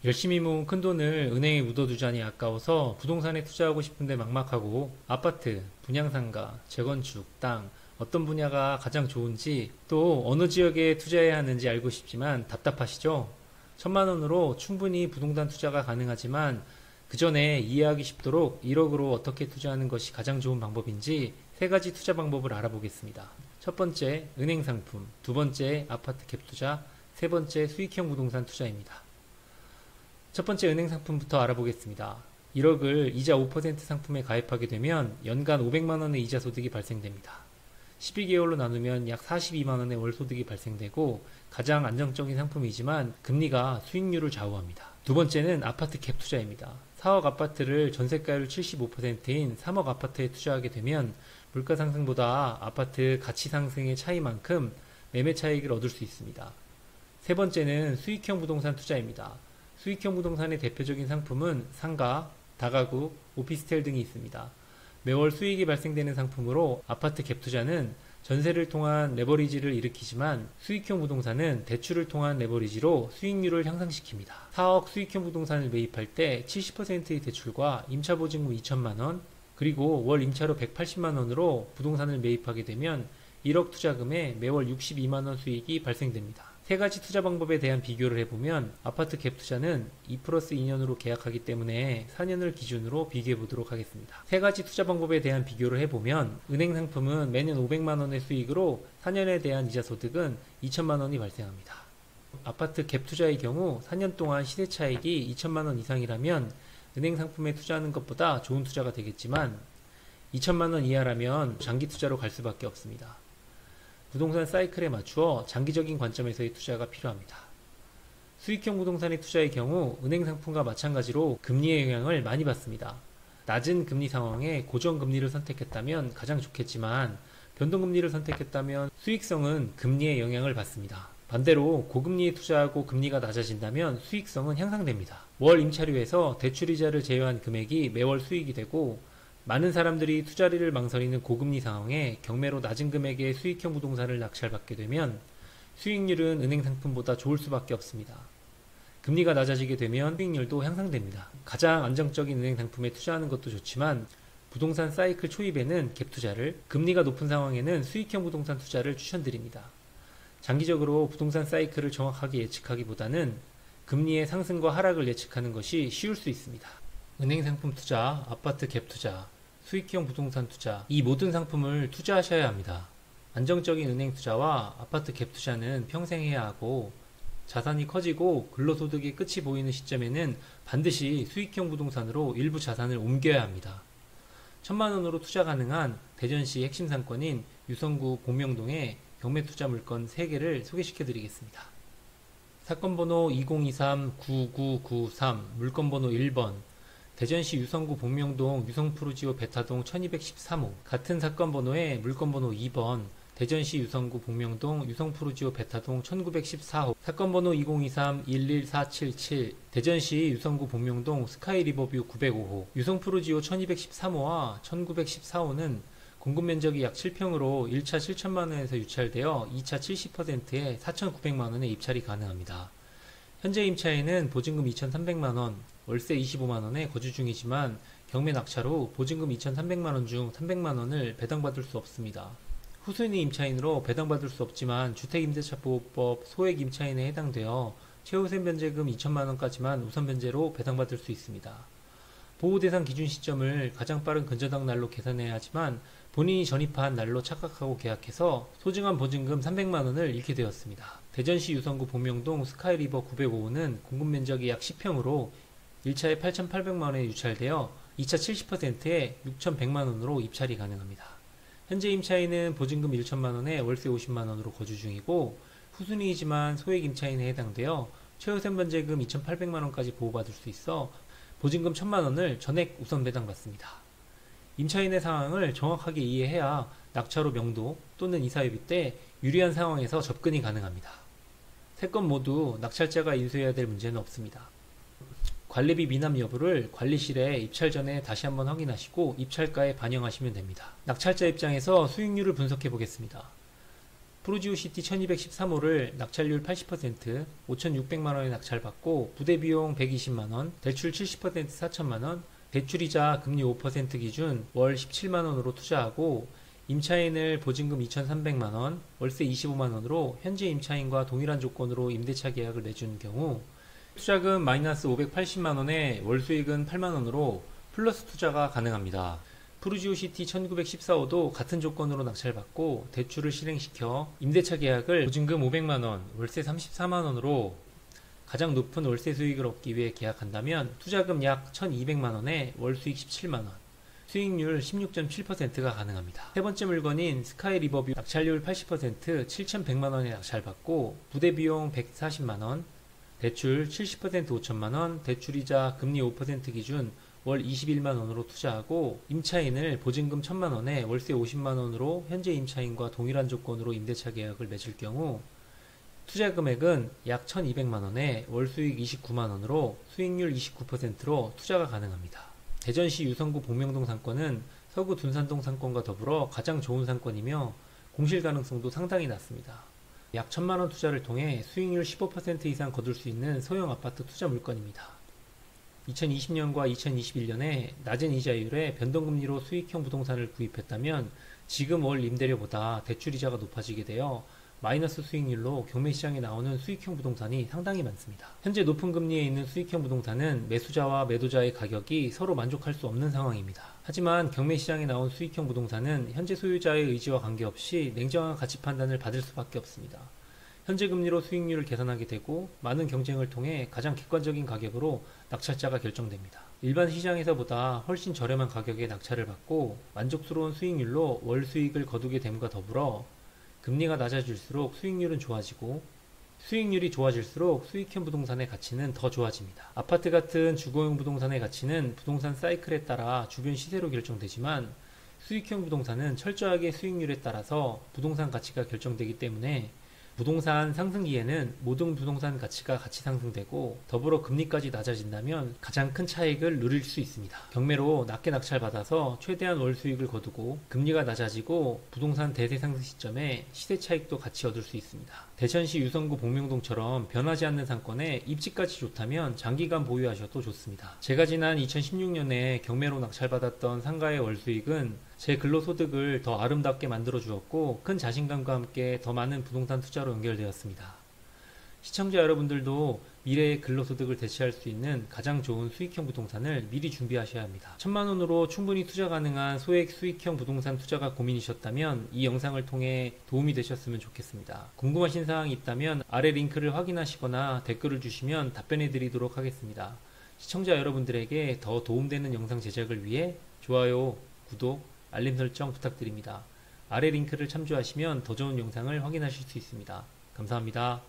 열심히 모은 큰돈을 은행에 묻어두자니 아까워서 부동산에 투자하고 싶은데 막막하고, 아파트, 분양상가, 재건축, 땅, 어떤 분야가 가장 좋은지, 또 어느 지역에 투자해야 하는지 알고 싶지만 답답하시죠? 1,000만원으로 충분히 부동산 투자가 가능하지만 그 전에 이해하기 쉽도록 1억으로 어떻게 투자하는 것이 가장 좋은 방법인지 3가지 투자 방법을 알아보겠습니다. 첫 번째, 은행 상품. 두 번째, 아파트 갭 투자. 세 번째, 수익형 부동산 투자입니다. 첫 번째 은행 상품부터 알아보겠습니다. 1억을 이자 5% 상품에 가입하게 되면 연간 500만원의 이자 소득이 발생됩니다. 12개월로 나누면 약 42만원의 월 소득이 발생되고 가장 안정적인 상품이지만 금리가 수익률을 좌우합니다. 두 번째는 아파트 갭 투자입니다. 4억 아파트를 전세가율 75%인 3억 아파트에 투자하게 되면 물가 상승보다 아파트 가치 상승의 차이만큼 매매 차익을 얻을 수 있습니다. 세 번째는 수익형 부동산 투자입니다. 수익형 부동산의 대표적인 상품은 상가, 다가구, 오피스텔 등이 있습니다. 매월 수익이 발생되는 상품으로 아파트 갭 투자는 전세를 통한 레버리지를 일으키지만 수익형 부동산은 대출을 통한 레버리지로 수익률을 향상시킵니다. 4억 수익형 부동산을 매입할 때 70%의 대출과 임차 보증금 2천만원, 그리고 월 임차료 180만원으로 부동산을 매입하게 되면 1억 투자금에 매월 62만원 수익이 발생됩니다. 3가지 투자 방법에 대한 비교를 해보면 아파트 갭 투자는 2+2년으로 계약하기 때문에 4년을 기준으로 비교해 보도록 하겠습니다. 3가지 투자 방법에 대한 비교를 해보면 은행 상품은 매년 500만원의 수익으로 4년에 대한 이자 소득은 2천만원이 발생합니다. 아파트 갭 투자의 경우 4년 동안 시세 차익이 2천만원 이상이라면 은행 상품에 투자하는 것보다 좋은 투자가 되겠지만 2천만원 이하라면 장기 투자로 갈 수밖에 없습니다. 부동산 사이클에 맞추어 장기적인 관점에서의 투자가 필요합니다. 수익형 부동산의 투자의 경우 은행 상품과 마찬가지로 금리의 영향을 많이 받습니다. 낮은 금리 상황에 고정금리를 선택했다면 가장 좋겠지만 변동금리를 선택했다면 수익성은 금리의 영향을 받습니다. 반대로 고금리에 투자하고 금리가 낮아진다면 수익성은 향상됩니다. 월 임차료에서 대출이자를 제외한 금액이 매월 수익이 되고 많은 사람들이 투자리를 망설이는 고금리 상황에 경매로 낮은 금액의 수익형 부동산을 낙찰받게 되면 수익률은 은행 상품보다 좋을 수밖에 없습니다. 금리가 낮아지게 되면 수익률도 향상됩니다. 가장 안정적인 은행 상품에 투자하는 것도 좋지만 부동산 사이클 초입에는 갭 투자를, 금리가 높은 상황에는 수익형 부동산 투자를 추천드립니다. 장기적으로 부동산 사이클을 정확하게 예측하기보다는 금리의 상승과 하락을 예측하는 것이 쉬울 수 있습니다. 은행 상품 투자, 아파트 갭 투자, 수익형 부동산 투자, 이 모든 상품을 투자하셔야 합니다. 안정적인 은행 투자와 아파트 갭 투자는 평생 해야 하고 자산이 커지고 근로소득의 끝이 보이는 시점에는 반드시 수익형 부동산으로 일부 자산을 옮겨야 합니다. 1,000만원으로 투자 가능한 대전시 핵심 상권인 유성구 복명동의 경매 투자 물건 3개를 소개시켜 드리겠습니다. 사건번호 2023-9993, 물건번호 1번, 대전시 유성구 복명동 유성푸르지오 베타동 1213호, 같은 사건 번호의 물건 번호 2번, 대전시 유성구 복명동 유성푸르지오 베타동 1914호, 사건 번호 2023-11477, 대전시 유성구 복명동 스카이리버뷰 905호, 유성푸르지오 1213호와 1914호는 공급 면적이 약 7평으로 1차 7천만원에서 유찰되어 2차 70%에 4,900만원의 입찰이 가능합니다. 현재 임차인은 보증금 2,300만원, 월세 25만원에 거주 중이지만 경매 낙찰 후 보증금 2,300만원 중 300만원을 배당받을 수 없습니다. 후순위 임차인으로 배당받을 수 없지만 주택임대차보호법 소액 임차인에 해당되어 최우선 변제금 2천만원까지만 우선 변제로 배당받을 수 있습니다. 보호대상 기준 시점을 가장 빠른 근저당 날로 계산해야 하지만 본인이 전입한 날로 착각하고 계약해서 소중한 보증금 300만원을 잃게 되었습니다. 대전시 유성구 복명동 스카이리버 905호는 공급 면적이 약 10평으로 1차에 8,800만원에 유찰되어 2차 70%에 6,100만원으로 입찰이 가능합니다. 현재 임차인은 보증금 1천만원에 월세 50만원으로 거주 중이고 후순위이지만 소액 임차인에 해당되어 최우선 변제금 2,800만원까지 보호받을 수 있어 보증금 1,000만원을 전액 우선 배당받습니다. 임차인의 상황을 정확하게 이해해야 낙찰 후 명도 또는 이사유비 때 유리한 상황에서 접근이 가능합니다. 3건 모두 낙찰자가 인수해야 될 문제는 없습니다. 관리비 미납 여부를 관리실에 입찰 전에 다시 한번 확인하시고 입찰가에 반영하시면 됩니다. 낙찰자 입장에서 수익률을 분석해 보겠습니다. 푸르지오시티 1213호를 낙찰률 80%, 5,600만원에 낙찰받고 부대비용 120만원, 대출 70% 4천만원, 대출이자 금리 5% 기준 월 17만원으로 투자하고 임차인을 보증금 2,300만원, 월세 25만원으로 현재 임차인과 동일한 조건으로 임대차 계약을 맺은 경우 투자금 마이너스 580만원에 월수익은 8만원으로 플러스 투자가 가능합니다. 푸르지오시티 1914호도 같은 조건으로 낙찰받고 대출을 실행시켜 임대차 계약을 보증금 500만원, 월세 34만원으로 가장 높은 월세 수익을 얻기 위해 계약한다면 투자금 약 1200만원에 월수익 17만원, 수익률 16.7%가 가능합니다. 세 번째 물건인 스카이 리버뷰 낙찰률 80%, 7100만원에 낙찰받고 부대비용 140만원, 대출 70% 5천만원, 대출이자 금리 5% 기준 월 21만원으로 투자하고 임차인을 보증금 1000만원에 월세 50만원으로 현재 임차인과 동일한 조건으로 임대차 계약을 맺을 경우 투자 금액은 약 1200만원에 월수익 29만원으로 수익률 29%로 투자가 가능합니다. 대전시 유성구 복명동 상권은 서구 둔산동 상권과 더불어 가장 좋은 상권이며 공실 가능성도 상당히 낮습니다. 약 1000만원 투자를 통해 수익률 15% 이상 거둘 수 있는 소형 아파트 투자 물건입니다. 2020년과 2021년에 낮은 이자율에 변동금리로 수익형 부동산을 구입했다면 지금 월 임대료보다 대출이자가 높아지게 되어 마이너스 수익률로 경매시장에 나오는 수익형 부동산이 상당히 많습니다. 현재 높은 금리에 있는 수익형 부동산은 매수자와 매도자의 가격이 서로 만족할 수 없는 상황입니다. 하지만 경매시장에 나온 수익형 부동산은 현재 소유자의 의지와 관계없이 냉정한 가치 판단을 받을 수밖에 없습니다. 현재 금리로 수익률을 계산하게 되고 많은 경쟁을 통해 가장 객관적인 가격으로 낙찰자가 결정됩니다. 일반 시장에서보다 훨씬 저렴한 가격에 낙찰을 받고 만족스러운 수익률로 월 수익을 거두게 됨과 더불어 금리가 낮아질수록 수익률은 좋아지고 수익률이 좋아질수록 수익형 부동산의 가치는 더 좋아집니다. 아파트 같은 주거용 부동산의 가치는 부동산 사이클에 따라 주변 시세로 결정되지만 수익형 부동산은 철저하게 수익률에 따라서 부동산 가치가 결정되기 때문에 부동산 상승기에는 모든 부동산 가치가 같이 상승되고 더불어 금리까지 낮아진다면 가장 큰 차익을 누릴 수 있습니다. 경매로 낮게 낙찰받아서 최대한 월 수익을 거두고 금리가 낮아지고 부동산 대세 상승 시점에 시세 차익도 같이 얻을 수 있습니다. 대전시 유성구 복명동처럼 변하지 않는 상권에 입지까지 좋다면 장기간 보유하셔도 좋습니다. 제가 지난 2016년에 경매로 낙찰받았던 상가의 월 수익은 제 근로소득을 더 아름답게 만들어 주었고 큰 자신감과 함께 더 많은 부동산 투자로 연결되었습니다. 시청자 여러분들도 미래의 근로소득을 대체할 수 있는 가장 좋은 수익형 부동산을 미리 준비하셔야 합니다. 1000만원으로 충분히 투자 가능한 소액 수익형 부동산 투자가 고민이셨다면 이 영상을 통해 도움이 되셨으면 좋겠습니다. 궁금하신 사항이 있다면 아래 링크를 확인하시거나 댓글을 주시면 답변해 드리도록 하겠습니다. 시청자 여러분들에게 더 도움되는 영상 제작을 위해 좋아요, 구독, 알림 설정 부탁드립니다. 아래 링크를 참조하시면 더 좋은 영상을 확인하실 수 있습니다. 감사합니다.